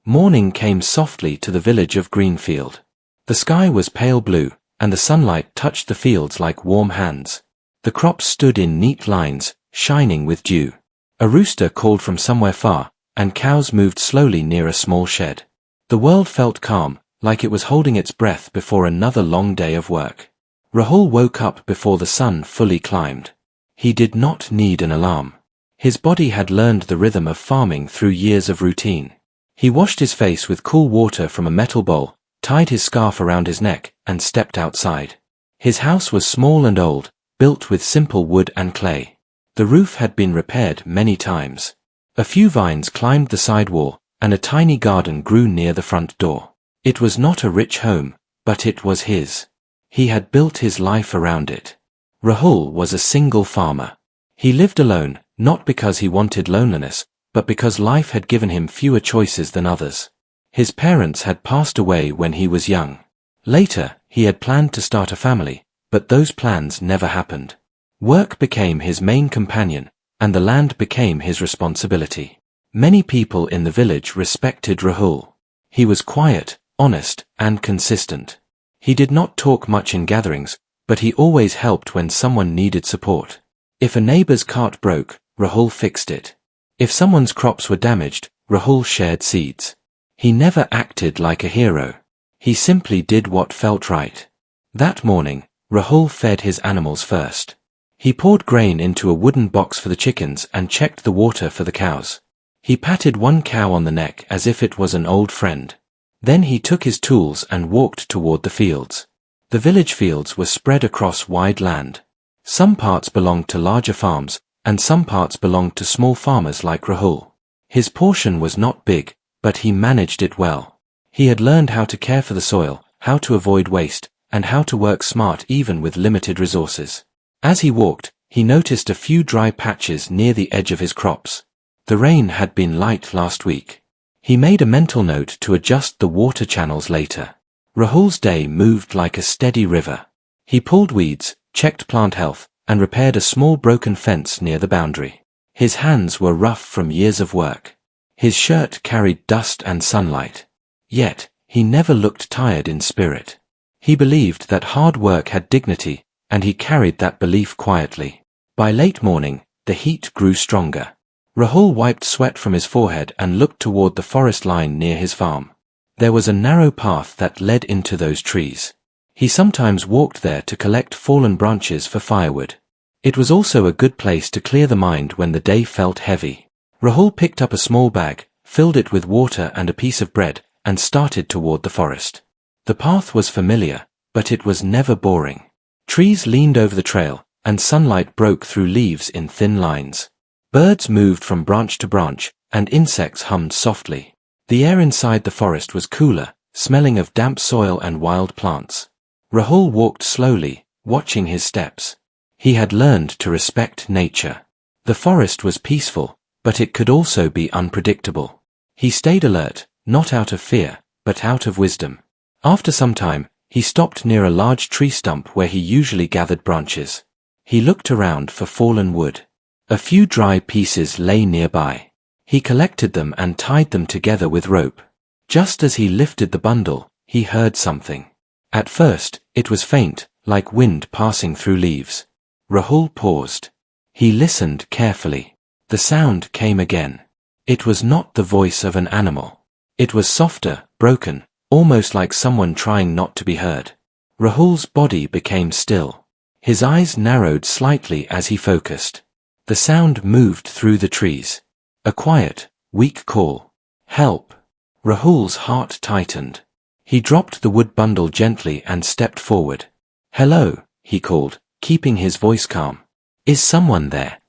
Morning came softly to the village of Greenfield. The sky was pale blue, and the sunlight touched the fields like warm hands. The crops stood in neat lines, shining with dew. A rooster called from somewhere far, and cows moved slowly near a small shed. The world felt calm, like it was holding its breath before another long day of work. Rahul woke up before the sun fully climbed. He did not need an alarm. His body had learned the rhythm of farming through years of routine. He washed his face with cool water from a metal bowl, tied his scarf around his neck, and stepped outside. His house was small and old, built with simple wood and clay. The roof had been repaired many times. A few vines climbed the side wall, and a tiny garden grew near the front door. It was not a rich home, but it was his. He had built his life around it. Rahul was a single farmer. He lived alone, not because he wanted loneliness, but because life had given him fewer choices than others. His parents had passed away when he was young. Later, he had planned to start a family, but those plans never happened. Work became his main companion, and the land became his responsibility. Many people in the village respected Rahul. He was quiet, honest, and consistent. He did not talk much in gatherings, but he always helped when someone needed support. If a neighbor's cart broke, Rahul fixed it. If someone's crops were damaged, Rahul shared seeds. He never acted like a hero. He simply did what felt right. That morning, Rahul fed his animals first. He poured grain into a wooden box for the chickens and checked the water for the cows. He patted one cow on the neck as if it was an old friend. Then he took his tools and walked toward the fields. The village fields were spread across wide land. Some parts belonged to larger farms, and some parts belonged to small farmers like Rahul. His portion was not big, but he managed it well. He had learned how to care for the soil, how to avoid waste, and how to work smart even with limited resources. As he walked, he noticed a few dry patches near the edge of his crops. The rain had been light last week. He made a mental note to adjust the water channels later. Rahul's day moved like a steady river. He pulled weeds, checked plant health, and repaired a small broken fence near the boundary. His hands were rough from years of work. His shirt carried dust and sunlight. Yet, he never looked tired in spirit. He believed that hard work had dignity, and he carried that belief quietly. By late morning, the heat grew stronger. Rahul wiped sweat from his forehead and looked toward the forest line near his farm. There was a narrow path that led into those trees. He sometimes walked there to collect fallen branches for firewood. It was also a good place to clear the mind when the day felt heavy. Rahul picked up a small bag, filled it with water and a piece of bread, and started toward the forest. The path was familiar, but it was never boring. Trees leaned over the trail, and sunlight broke through leaves in thin lines. Birds moved from branch to branch, and insects hummed softly. The air inside the forest was cooler, smelling of damp soil and wild plants. Rahul walked slowly, watching his steps. He had learned to respect nature. The forest was peaceful, but it could also be unpredictable. He stayed alert, not out of fear, but out of wisdom. After some time, he stopped near a large tree stump where he usually gathered branches. He looked around for fallen wood. A few dry pieces lay nearby. He collected them and tied them together with rope. Just as he lifted the bundle, he heard something. At first, it was faint, like wind passing through leaves. Rahul paused. He listened carefully. The sound came again. It was not the voice of an animal. It was softer, broken, almost like someone trying not to be heard. Rahul's body became still. His eyes narrowed slightly as he focused. The sound moved through the trees. A quiet, weak call. Help! Rahul's heart tightened. He dropped the wood bundle gently and stepped forward. Hello, he called, keeping his voice calm. Is someone there?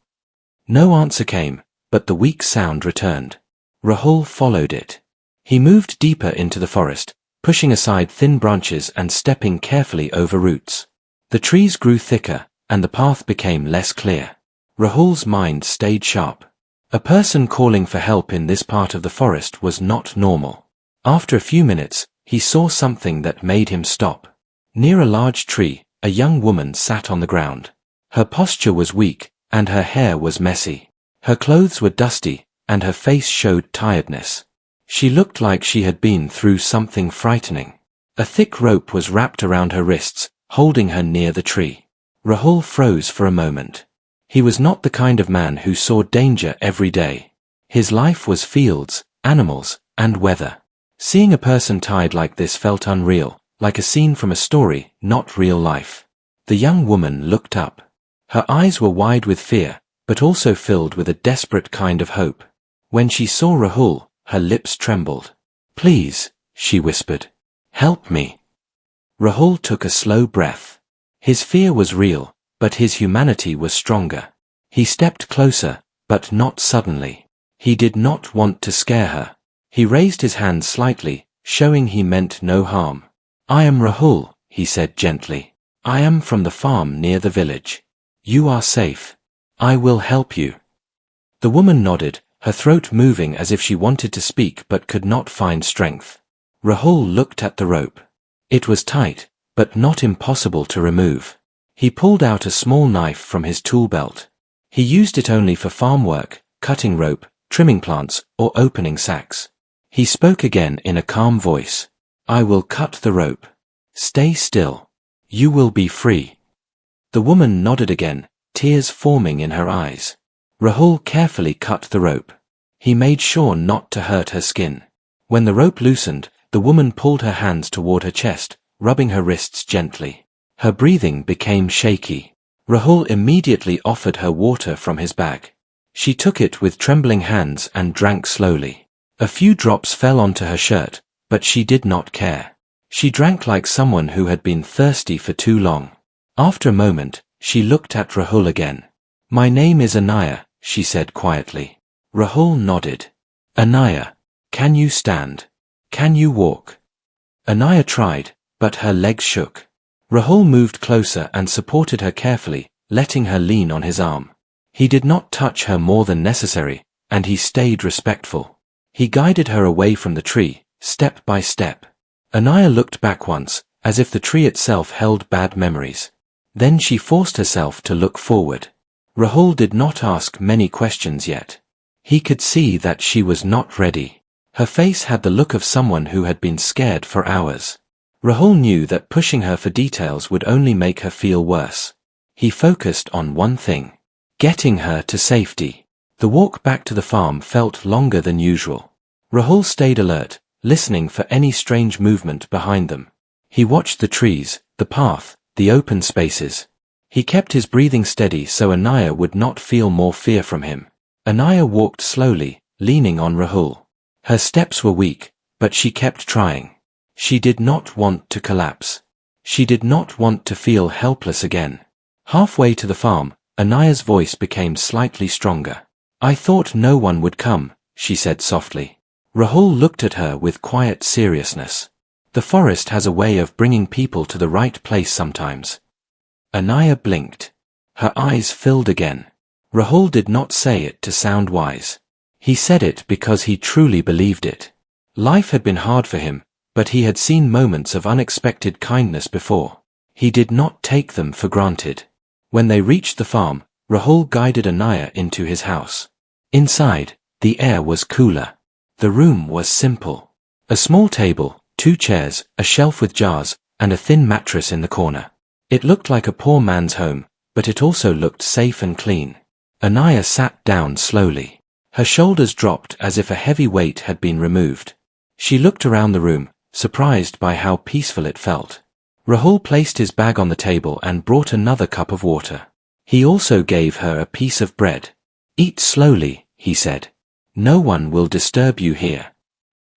No answer came, but the weak sound returned. Rahul followed it. He moved deeper into the forest, pushing aside thin branches and stepping carefully over roots. The trees grew thicker, and the path became less clear. Rahul's mind stayed sharp. A person calling for help in this part of the forest was not normal. After a few minutes, he saw something that made him stop. Near a large tree, a young woman sat on the ground. Her posture was weak, and her hair was messy. Her clothes were dusty, and her face showed tiredness. She looked like she had been through something frightening. A thick rope was wrapped around her wrists, holding her near the tree. Rahul froze for a moment. He was not the kind of man who saw danger every day. His life was fields, animals, and weather. Seeing a person tied like this felt unreal, like a scene from a story, not real life. The young woman looked up. Her eyes were wide with fear, but also filled with a desperate kind of hope. When she saw Rahul, her lips trembled. "Please," she whispered. "Help me." Rahul took a slow breath. His fear was real, but his humanity was stronger. He stepped closer, but not suddenly. He did not want to scare her. He raised his hand slightly, showing he meant no harm. "I am Rahul," he said gently. "I am from the farm near the village. You are safe. I will help you." The woman nodded, her throat moving as if she wanted to speak but could not find strength. Rahul looked at the rope. It was tight, but not impossible to remove. He pulled out a small knife from his tool belt. He used it only for farm work, cutting rope, trimming plants, or opening sacks. He spoke again in a calm voice. "I will cut the rope. Stay still. You will be free." The woman nodded again, tears forming in her eyes. Rahul carefully cut the rope. He made sure not to hurt her skin. When the rope loosened, the woman pulled her hands toward her chest, rubbing her wrists gently. Her breathing became shaky. Rahul immediately offered her water from his bag. She took it with trembling hands and drank slowly. A few drops fell onto her shirt, but she did not care. She drank like someone who had been thirsty for too long. After a moment, she looked at Rahul again. "My name is Anaya," she said quietly. Rahul nodded. "Anaya, can you stand? Can you walk?" Anaya tried, but her legs shook. Rahul moved closer and supported her carefully, letting her lean on his arm. He did not touch her more than necessary, and he stayed respectful. He guided her away from the tree, step by step. Anaya looked back once, as if the tree itself held bad memories. Then she forced herself to look forward. Rahul did not ask many questions yet. He could see that she was not ready. Her face had the look of someone who had been scared for hours. Rahul knew that pushing her for details would only make her feel worse. He focused on one thing: getting her to safety. The walk back to the farm felt longer than usual. Rahul stayed alert, listening for any strange movement behind them. He watched the trees, the path, the open spaces. He kept his breathing steady so Anaya would not feel more fear from him. Anaya walked slowly, leaning on Rahul. Her steps were weak, but she kept trying. She did not want to collapse. She did not want to feel helpless again. Halfway to the farm, Anaya's voice became slightly stronger. "I thought no one would come," she said softly. Rahul looked at her with quiet seriousness. "The forest has a way of bringing people to the right place sometimes." Anaya blinked. Her eyes filled again. Rahul did not say it to sound wise. He said it because he truly believed it. Life had been hard for him, but he had seen moments of unexpected kindness before. He did not take them for granted. When they reached the farm, Rahul guided Anaya into his house. Inside, the air was cooler. The room was simple. A small table, 2 chairs, a shelf with jars, and a thin mattress in the corner. It looked like a poor man's home, but it also looked safe and clean. Anaya sat down slowly. Her shoulders dropped as if a heavy weight had been removed. She looked around the room, surprised by how peaceful it felt. Rahul placed his bag on the table and brought another cup of water. He also gave her a piece of bread. "Eat slowly," he said. "No one will disturb you here."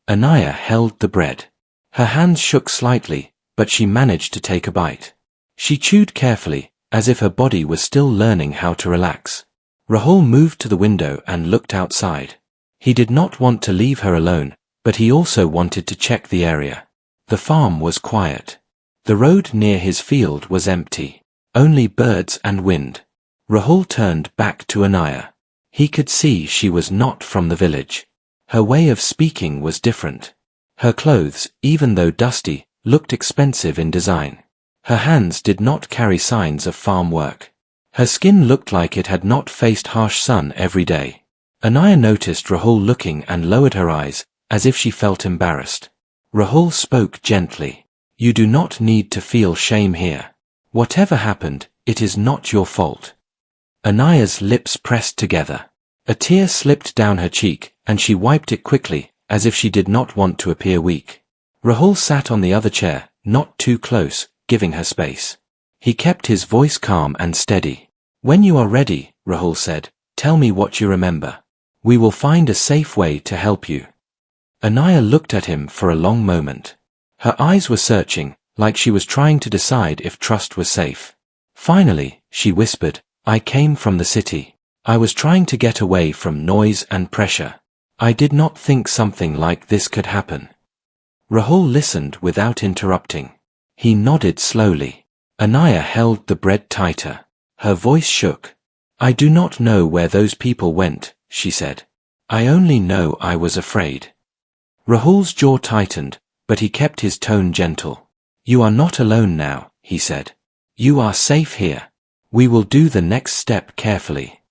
Anaya held the bread. Her hands shook slightly, but she managed to take a bite. She chewed carefully, as if her body was still learning how to relax. Rahul moved to the window and looked outside. He did not want to leave her alone, but he also wanted to check the area. The farm was quiet. The road near his field was empty. Only birds and wind. Rahul turned back to Anaya. He could see she was not from the village. Her way of speaking was different. Her clothes, even though dusty, looked expensive in design. Her hands did not carry signs of farm work. Her skin looked like it had not faced harsh sun every day. Anaya noticed Rahul looking and lowered her eyes, as if she felt embarrassed. Rahul spoke gently. You do not need to feel shame here. Whatever happened, it is not your fault. Anaya's lips pressed together. A tear slipped down her cheek, and she wiped it quickly, as if she did not want to appear weak. Rahul sat on the other chair, not too close, giving her space. He kept his voice calm and steady. When you are ready, Rahul said, tell me what you remember. We will find a safe way to help you. Anaya looked at him for a long moment. Her eyes were searching, like she was trying to decide if trust was safe. Finally, she whispered, I came from the city. I was trying to get away from noise and pressure. I did not think something like this could happen. Rahul listened without interrupting. He nodded slowly. Anaya held the bread tighter. Her voice shook. I do not know where those people went, she said. I only know I was afraid. Rahul's jaw tightened, but he kept his tone gentle. You are not alone now, he said. You are safe here. We will do the next step carefully.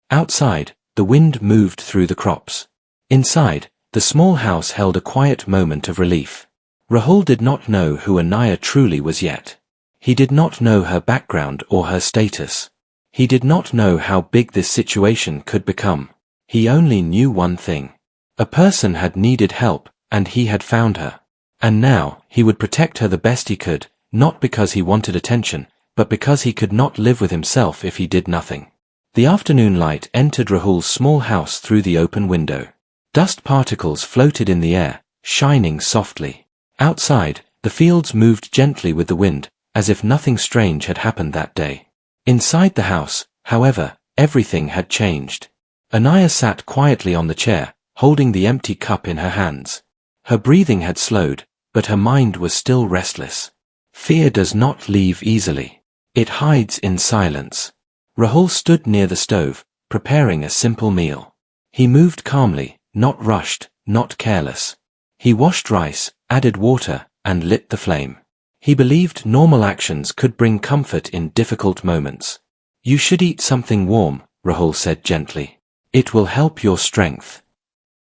Outside, the wind moved through the crops. Inside, the small house held a quiet moment of relief. Rahul did not know who Anaya truly was yet. He did not know her background or her status. He did not know how big this situation could become. He only knew one thing. A person had needed help, and he had found her. And now, he would protect her the best he could, not because he wanted attention, but because he could not live with himself if he did nothing. The afternoon light entered Rahul's small house through the open window. Dust particles floated in the air, shining softly. Outside, the fields moved gently with the wind, as if nothing strange had happened that day. Inside the house, however, everything had changed. Anaya sat quietly on the chair, holding the empty cup in her hands. Her breathing had slowed, but her mind was still restless. Fear does not leave easily. It hides in silence. Rahul stood near the stove, preparing a simple meal. He moved calmly, not rushed, not careless. He washed rice, added water, and lit the flame. He believed normal actions could bring comfort in difficult moments. You should eat something warm, Rahul said gently. It will help your strength.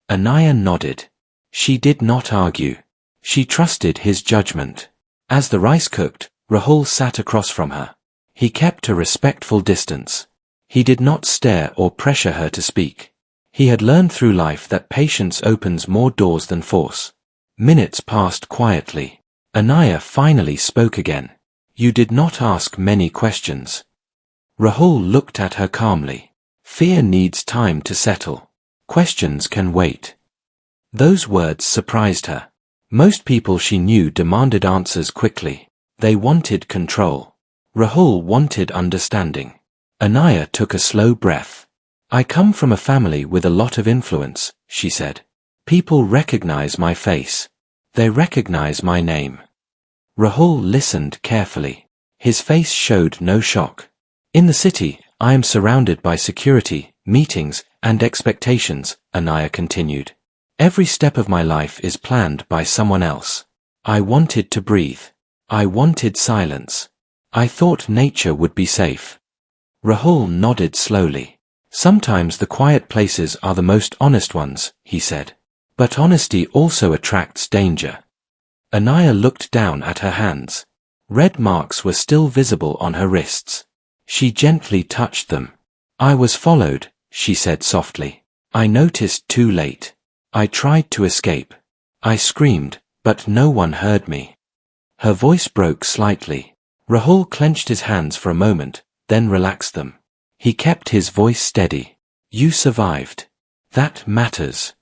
Anaya nodded. She did not argue. She trusted his judgment. As the rice cooked, Rahul sat across from her. He kept a respectful distance. He did not stare or pressure her to speak. He had learned through life that patience opens more doors than force. Minutes passed quietly. Anaya finally spoke again. You did not ask many questions. Rahul looked at her calmly. Fear needs time to settle. Questions can wait. Those words surprised her. Most people she knew demanded answers quickly. They wanted control. Rahul wanted understanding. Anaya took a slow breath. I come from a family with a lot of influence, she said. People recognize my face. They recognize my name. Rahul listened carefully. His face showed no shock. In the city, I am surrounded by security, meetings, and expectations, Anaya continued. Every step of my life is planned by someone else. I wanted to breathe. I wanted silence. I thought nature would be safe. Rahul nodded slowly. Sometimes the quiet places are the most honest ones, he said. But honesty also attracts danger. Anaya looked down at her hands. Red marks were still visible on her wrists. She gently touched them. I was followed, she said softly. I noticed too late. I tried to escape. I screamed, but no one heard me. Her voice broke slightly. Rahul clenched his hands for a moment, then relaxed them. He kept his voice steady. You survived. That matters.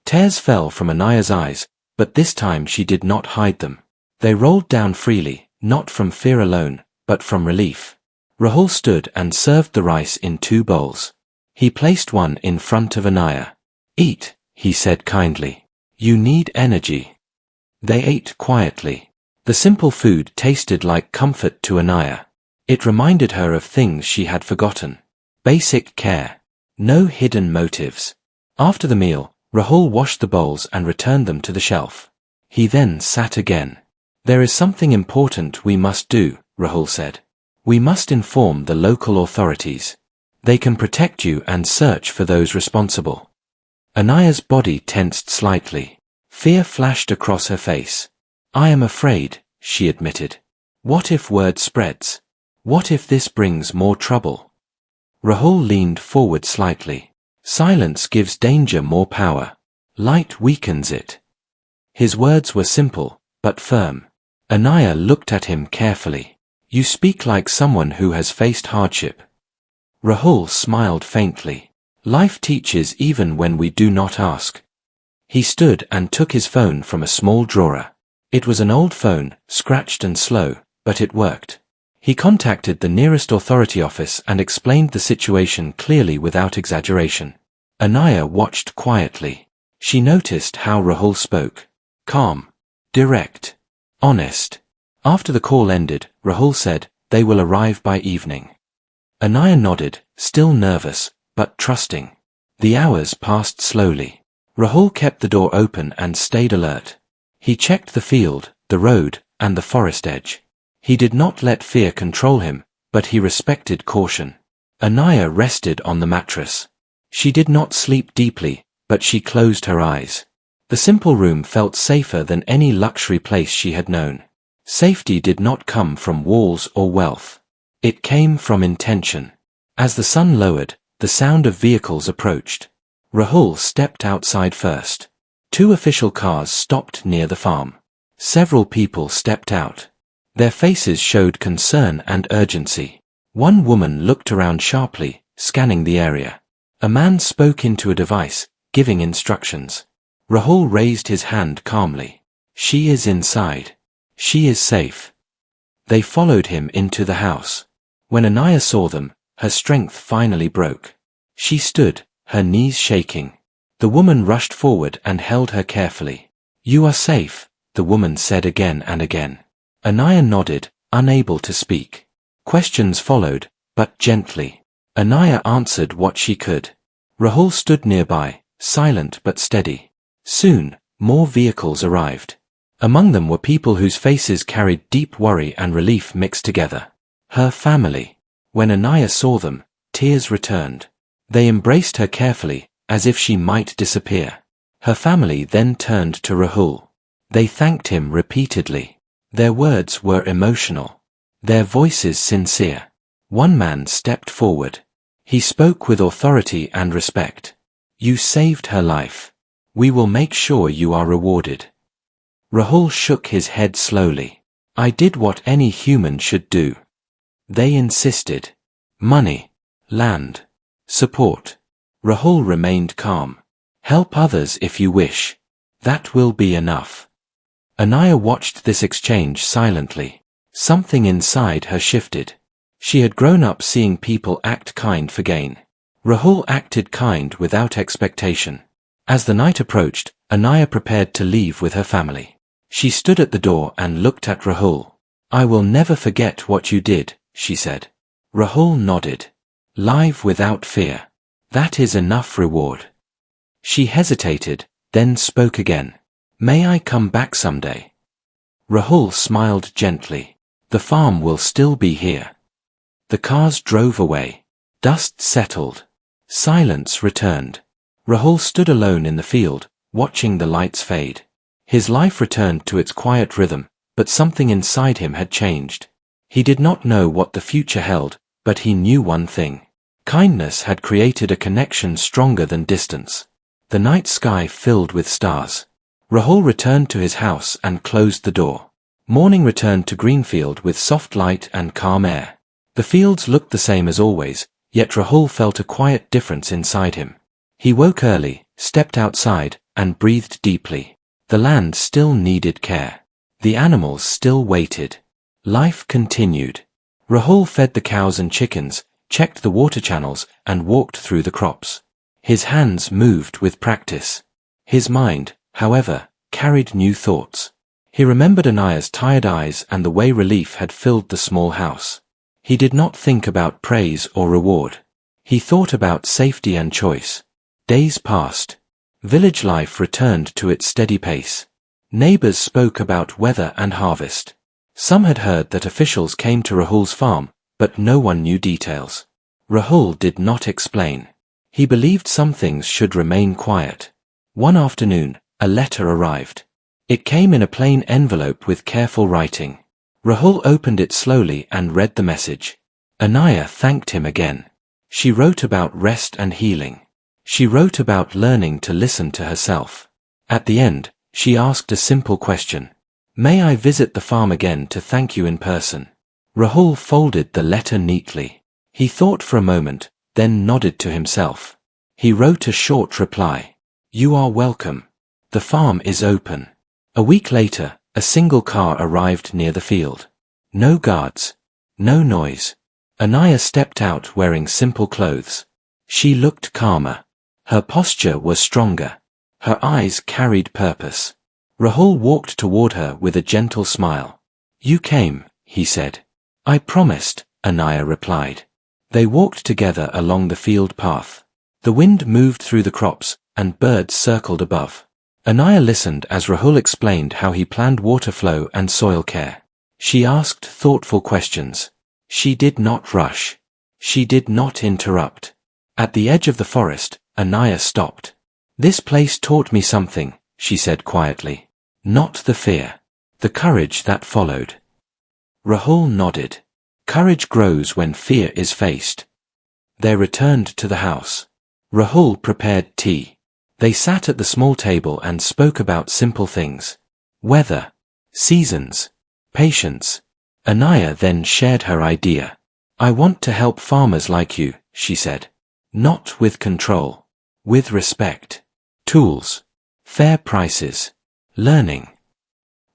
Tears fell from Anaya's eyes, but this time she did not hide them. They rolled down freely, not from fear alone, but from relief. Rahul stood and served the rice in 2 bowls. He placed one in front of Anaya. Eat, he said kindly. You need energy. They ate quietly. The simple food tasted like comfort to Anaya. It reminded her of things she had forgotten. Basic care. No hidden motives. After the meal, Rahul washed the bowls and returned them to the shelf. He then sat again. There is something important we must do, Rahul said. We must inform the local authorities. They can protect you and search for those responsible. Anaya's body tensed slightly. Fear flashed across her face. "I am afraid," she admitted. "What if word spreads? What if this brings more trouble?" Rahul leaned forward slightly. "Silence gives danger more power. Light weakens it." His words were simple, but firm. Anaya looked at him carefully. "You speak like someone who has faced hardship." Rahul smiled faintly. "Life teaches even when we do not ask." He stood and took his phone from a small drawer. It was an old phone, scratched and slow, but it worked. He contacted the nearest authority office and explained the situation clearly without exaggeration. Anaya watched quietly. She noticed how Rahul spoke. Calm. Direct. Honest. After the call ended, Rahul said, "They will arrive by evening." Anaya nodded, still nervous, but trusting. The hours passed slowly. Rahul kept the door open and stayed alert. He checked the field, the road, and the forest edge. He did not let fear control him, but he respected caution. Anaya rested on the mattress. She did not sleep deeply, but she closed her eyes. The simple room felt safer than any luxury place she had known. Safety did not come from walls or wealth. It came from intention. As the sun lowered, the sound of vehicles approached. Rahul stepped outside first. 2 official cars stopped near the farm. Several people stepped out. Their faces showed concern and urgency. One woman looked around sharply, scanning the area. A man spoke into a device, giving instructions. Rahul raised his hand calmly. "She is inside. She is safe." They followed him into the house. When Anaya saw them, her strength finally broke. She stood, her knees shaking. The woman rushed forward and held her carefully. "You are safe," the woman said again and again. Anaya nodded, unable to speak. Questions followed, but gently. Anaya answered what she could. Rahul stood nearby, silent but steady. Soon, more vehicles arrived. Among them were people whose faces carried deep worry and relief mixed together. Her family. When Anaya saw them, tears returned. They embraced her carefully, as if she might disappear. Her family then turned to Rahul. They thanked him repeatedly. Their words were emotional. Their voices sincere. One man stepped forward. He spoke with authority and respect. "You saved her life. We will make sure you are rewarded." Rahul shook his head slowly. "I did what any human should do." They insisted. Money. Land. Support. Rahul remained calm. "Help others if you wish. That will be enough." Anaya watched this exchange silently. Something inside her shifted. She had grown up seeing people act kind for gain. Rahul acted kind without expectation. As the night approached, Anaya prepared to leave with her family. She stood at the door and looked at Rahul. "I will never forget what you did," she said. Rahul nodded. "Live without fear. That is enough reward." She hesitated, then spoke again. "May I come back someday?" Rahul smiled gently. "The farm will still be here." The cars drove away. Dust settled. Silence returned. Rahul stood alone in the field, watching the lights fade. His life returned to its quiet rhythm, but something inside him had changed. He did not know what the future held, but he knew one thing. Kindness had created a connection stronger than distance. The night sky filled with stars. Rahul returned to his house and closed the door. Morning returned to Greenfield with soft light and calm air. The fields looked the same as always, yet Rahul felt a quiet difference inside him. He woke early, stepped outside, and breathed deeply. The land still needed care. The animals still waited. Life continued. Rahul fed the cows and chickens, checked the water channels, and walked through the crops. His hands moved with practice. His mind, however, carried new thoughts. He remembered Anaya's tired eyes and the way relief had filled the small house. He did not think about praise or reward. He thought about safety and choice. Days passed. Village life returned to its steady pace. Neighbors spoke about weather and harvest. Some had heard that officials came to Rahul's farm, but no one knew details. Rahul did not explain. He believed some things should remain quiet. One afternoon, a letter arrived. It came in a plain envelope with careful writing. Rahul opened it slowly and read the message. Anaya thanked him again. She wrote about rest and healing. She wrote about learning to listen to herself. At the end, she asked a simple question. May I visit the farm again to thank you in person? Rahul folded the letter neatly. He thought for a moment, then nodded to himself. He wrote a short reply. You are welcome. The farm is open. A week later, a single car arrived near the field. No guards. No noise. Anaya stepped out wearing simple clothes. She looked calmer. Her posture was stronger. Her eyes carried purpose. Rahul walked toward her with a gentle smile. You came, he said. I promised, Anaya replied. They walked together along the field path. The wind moved through the crops, and birds circled above. Anaya listened as Rahul explained how he planned water flow and soil care. She asked thoughtful questions. She did not rush. She did not interrupt. At the edge of the forest, Anaya stopped. This place taught me something, she said quietly. Not the fear. The courage that followed. Rahul nodded. Courage grows when fear is faced. They returned to the house. Rahul prepared tea. They sat at the small table and spoke about simple things. Weather. Seasons. Patience. Anaya then shared her idea. I want to help farmers like you, she said. Not with control. With respect. Tools. Fair prices. Learning.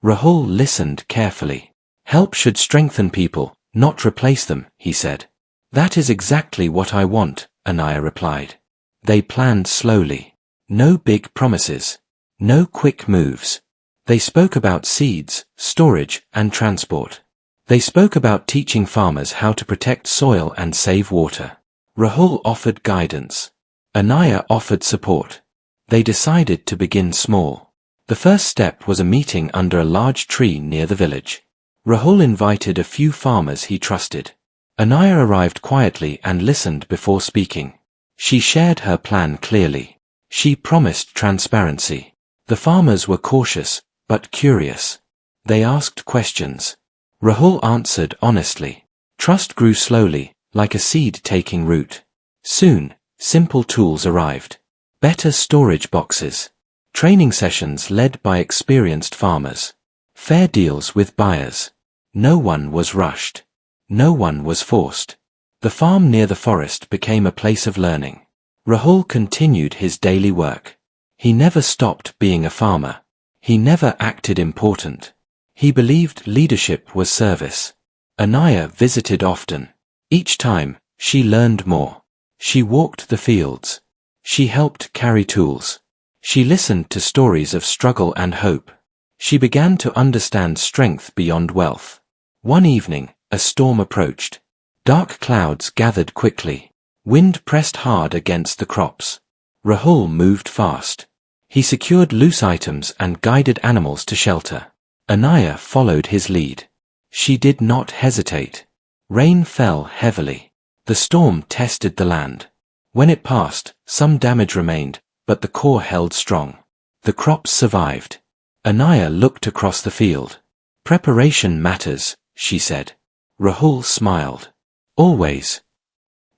Rahul listened carefully. Help should strengthen people, not replace them, he said. That is exactly what I want, Anaya replied. They planned slowly. No big promises. No quick moves. They spoke about seeds, storage, and transport. They spoke about teaching farmers how to protect soil and save water. Rahul offered guidance. Anaya offered support. They decided to begin small. The first step was a meeting under a large tree near the village. Rahul invited a few farmers he trusted. Anaya arrived quietly and listened before speaking. She shared her plan clearly. She promised transparency. The farmers were cautious, but curious. They asked questions. Rahul answered honestly. Trust grew slowly, like a seed taking root. Soon, simple tools arrived. Better storage boxes. Training sessions led by experienced farmers. Fair deals with buyers. No one was rushed. No one was forced. The farm near the forest became a place of learning. Rahul continued his daily work. He never stopped being a farmer. He never acted important. He believed leadership was service. Anaya visited often. Each time, she learned more. She walked the fields. She helped carry tools. She listened to stories of struggle and hope. She began to understand strength beyond wealth. One evening, a storm approached. Dark clouds gathered quickly. Wind pressed hard against the crops. Rahul moved fast. He secured loose items and guided animals to shelter. Anaya followed his lead. She did not hesitate. Rain fell heavily. The storm tested the land. When it passed, some damage remained, but the core held strong. The crops survived. Anaya looked across the field. Preparation matters, she said. Rahul smiled. Always.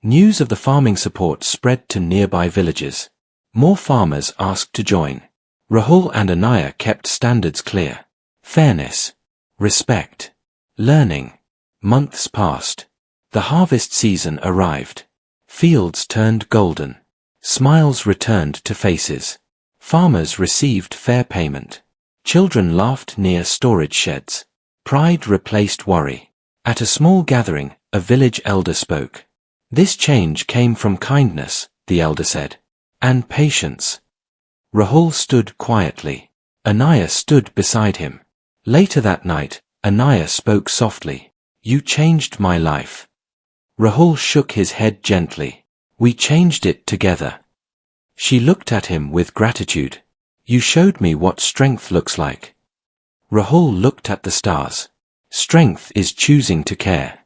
News of the farming support spread to nearby villages. More farmers asked to join. Rahul and Anaya kept standards clear. Fairness. Respect. Learning. Months passed. The harvest season arrived. Fields turned golden. Smiles returned to faces. Farmers received fair payment. Children laughed near storage sheds. Pride replaced worry. At a small gathering, a village elder spoke. This change came from kindness, the elder said. And patience. Rahul stood quietly. Anaya stood beside him. Later that night, Anaya spoke softly. You changed my life. Rahul shook his head gently. We changed it together. She looked at him with gratitude. You showed me what strength looks like. Rahul looked at the stars. Strength is choosing to care.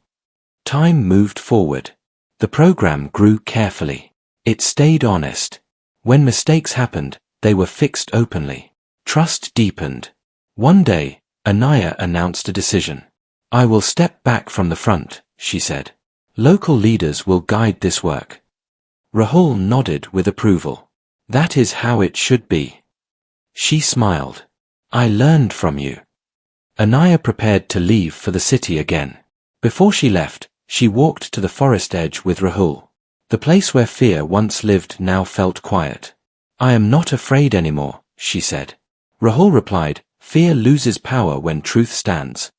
Time moved forward. The program grew carefully. It stayed honest. When mistakes happened, they were fixed openly. Trust deepened. One day, Anaya announced a decision. I will step back from the front, she said. Local leaders will guide this work. Rahul nodded with approval. That is how it should be. She smiled. I learned from you. Anaya prepared to leave for the city again. Before she left, she walked to the forest edge with Rahul. The place where fear once lived now felt quiet. I am not afraid anymore, she said. Rahul replied, fear loses power when truth stands.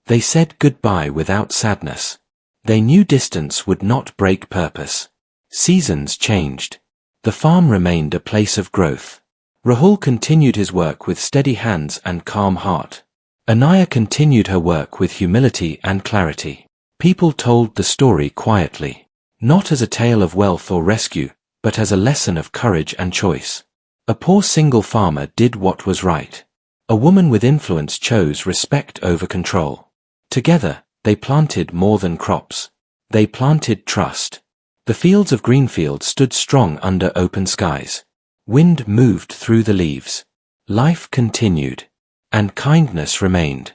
They said goodbye without sadness. They knew distance would not break purpose. Seasons changed. The farm remained a place of growth. Rahul continued his work with steady hands and calm heart. Anaya continued her work with humility and clarity. People told the story quietly, not as a tale of wealth or rescue, but as a lesson of courage and choice. A poor single farmer did what was right. A woman with influence chose respect over control. Together, they planted more than crops. They planted trust. The fields of Greenfield stood strong under open skies. Wind moved through the leaves. Life continued. And kindness remained.